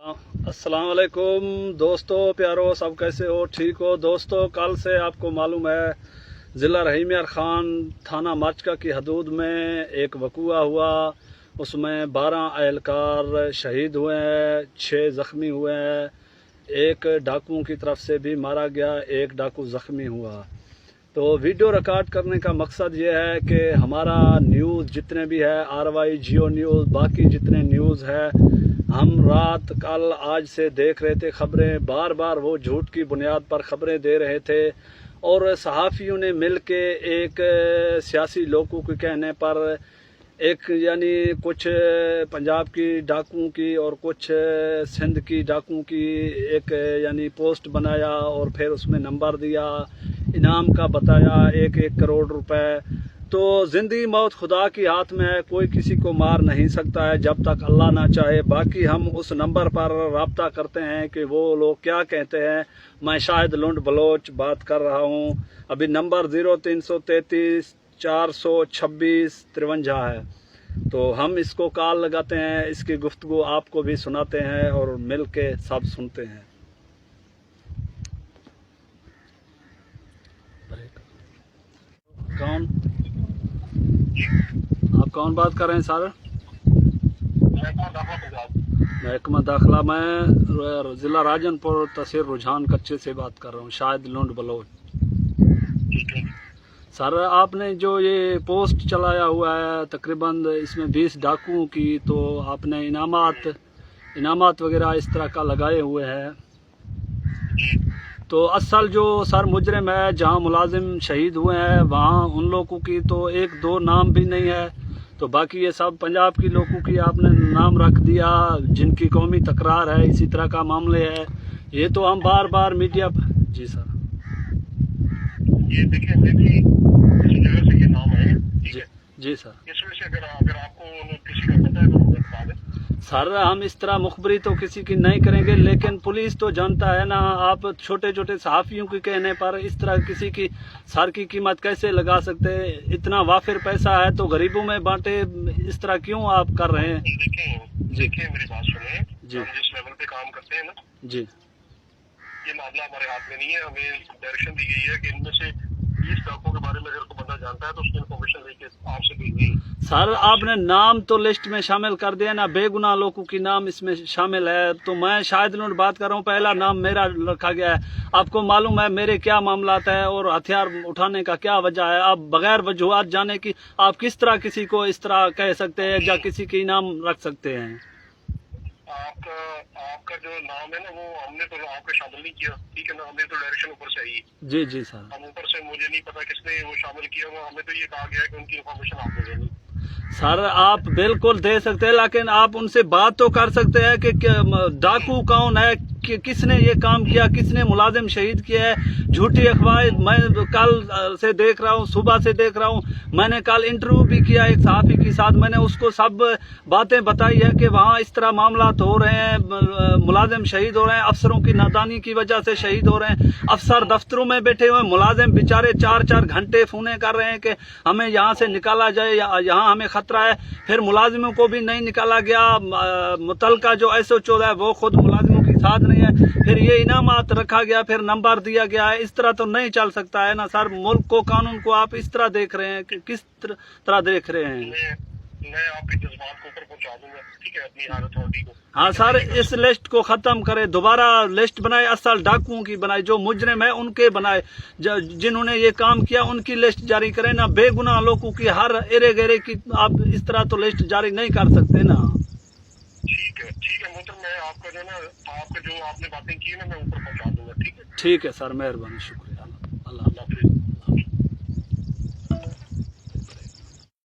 अस्सलाम वालेकुम दोस्तों, प्यारो, सब कैसे हो? ठीक हो दोस्तों? कल से आपको मालूम है ज़िला रहीम यार ख़ान थाना मचका की हदूद में एक वक़ूआ हुआ। उसमें 12 एहलकार शहीद हुए हैं, 6 ज़ख्मी हुए हैं। एक डाकुओं की तरफ से भी मारा गया, एक डाकू ज़ख्मी हुआ। तो वीडियो रिकॉर्ड करने का मकसद ये है कि हमारा न्यूज़ जितने भी है, RY, जियो न्यूज़, बाकी जितने न्यूज़ है, हम रात कल आज से देख रहे थे खबरें। बार बार वो झूठ की बुनियाद पर खबरें दे रहे थे और सहाफ़ियों ने मिल के एक सियासी लोगों के कहने पर एक यानी कुछ पंजाब की डाकुओं की और कुछ सिंध की डाकुओं की एक यानी पोस्ट बनाया और फिर उसमें नंबर दिया, इनाम का बताया 1-1 करोड़ रुपए। तो ज़िंदगी मौत खुदा की हाथ में है, कोई किसी को मार नहीं सकता है जब तक अल्लाह ना चाहे। बाकी हम उस नंबर पर राब्ता करते हैं कि वो लोग क्या कहते हैं। मैं शाहिद लुंड बलोच बात कर रहा हूँ। अभी नंबर 0333 426 53 है। तो हम इसको कॉल लगाते हैं, इसकी गुफ्तगू आपको भी सुनाते हैं और मिल के सब सुनते हैं। कौन आप कौन बात कर रहे हैं सर? महकमा दाखिला, मैं ज़िला राजनपुर तहसील रुझान कच्चे से बात कर रहा हूँ, शाहिद लुंड बलोच। सर आपने जो ये पोस्ट चलाया हुआ है तकरीबन इसमें 20 डाकुओं की, तो आपने इनामात वगैरह इस तरह का लगाए हुए हैं। तो असल जो सर मुजरिम है, जहाँ मुलाजिम शहीद हुए हैं वहाँ उन लोगों की तो 1-2 नाम भी नहीं है। तो बाकी ये सब पंजाब की लोगों की आपने नाम रख दिया जिनकी कौमी तकरार है, इसी तरह का मामले है। ये तो हम बार बार मीडिया पर। जी सर, ये देखिए मेरी इस जगह से ये नाम है, ठीक है? जी सर। इसमें से अगर आपको किसी का पता है तो मुझे बता दें। सर हम इस तरह मुखबरी तो किसी की नहीं करेंगे, लेकिन पुलिस तो जानता है ना। आप छोटे छोटे सहाफ़ियों के कहने पर इस तरह किसी की सर की कीमत कैसे लगा सकते हैं? इतना वाफिर पैसा है तो गरीबों में बांटे, इस तरह क्यों आप कर रहे हैं? देखिए मेरी बात सुनिए जी। हम जिस लेवल पे काम करते हैं ना जी, ये मामला हमारे हाथ में नहीं है। हमें डायरेक्शन दी गई है कि इनमें से 20 डाकुओं के बारे में अगर कोई बंदा जानता है तो उसकी इन्फॉर्मेशन लेके आपसे भेजनी है। सर आपने नाम तो लिस्ट में शामिल कर दिया ना, बेगुनाह लोगों की नाम इसमें शामिल है। तो मैं शाहिद लुंड बात कर रहा हूँ, पहला नाम मेरा रखा गया है। आपको मालूम है मेरे क्या मामलात है और हथियार उठाने का क्या वजह है। आप बगैर वजूहात जाने की आप किस तरह किसी को इस तरह कह सकते हैं या किसी के इनाम रख सकते हैं? आपका जो नाम है ना वो हमने तो आपका शामिल नहीं किया, ठीक है ना? हमें तो डायरेक्शन ऊपर से आई। जी जी सर। हम ऊपर से, मुझे नहीं पता किसने वो शामिल किया हुआ, हमें तो ये कहा गया है कि उनकी इन्फॉर्मेशन आप दे देंगे। सर आप बिल्कुल दे सकते हैं, लेकिन आप उनसे बात तो कर सकते हैं कि डाकू कौन है, कि किसने ये काम किया, किसने मुलाजिम शहीद किया है। झूठी अफवाह मैं कल से देख रहा हूँ, सुबह से देख रहा हूँ। मैंने कल इंटरव्यू भी किया एक सहाफ़ी के साथ, मैंने उसको सब बातें बताई है कि वहाँ इस तरह मामला हो रहे हैं, मुलाजिम शहीद हो रहे हैं, अफसरों की नादानी की वजह से शहीद हो रहे हैं। अफसर दफ्तरों में बैठे हुए, मुलाजिम बेचारे 4-4 घंटे फोने कर रहे हैं कि हमें यहाँ से निकाला जाए, यहाँ हमें खतरा है। फिर मुलाजिमों को भी नहीं निकाला गया। मुतलका जो SO14 है वो खुद मुलाजिमों के साथ नहीं है। फिर ये इनामात रखा गया, फिर नंबर दिया गया है। इस तरह तो नहीं चल सकता है ना सर। मुल्क को, कानून को आप इस तरह देख रहे हैं कि किस तरह देख रहे हैं? मैं आपके जज्बात को ऊपर पहुंचा दूंगा, ठीक है, अपनी हायर अथॉरिटी को। हाँ सर, इस लिस्ट को खत्म करे, दोबारा लिस्ट बनाए, असल डाकुओं की बनाए, जो मुजरिम है उनके बनाए, जिन्होंने ये काम किया उनकी लिस्ट जारी करें ना। बेगुनाह लोगों की हर एरे गेरे की आप इस तरह तो लिस्ट जारी नहीं कर सकते ना। ठीक है मोहतरम, मैं आपका जो ना, आपका जो आपने बातें की ना मैं ऊपर पहुंचा दूंगा, ठीक है? ठीक है सर, मेहरबानी, शुक्रिया।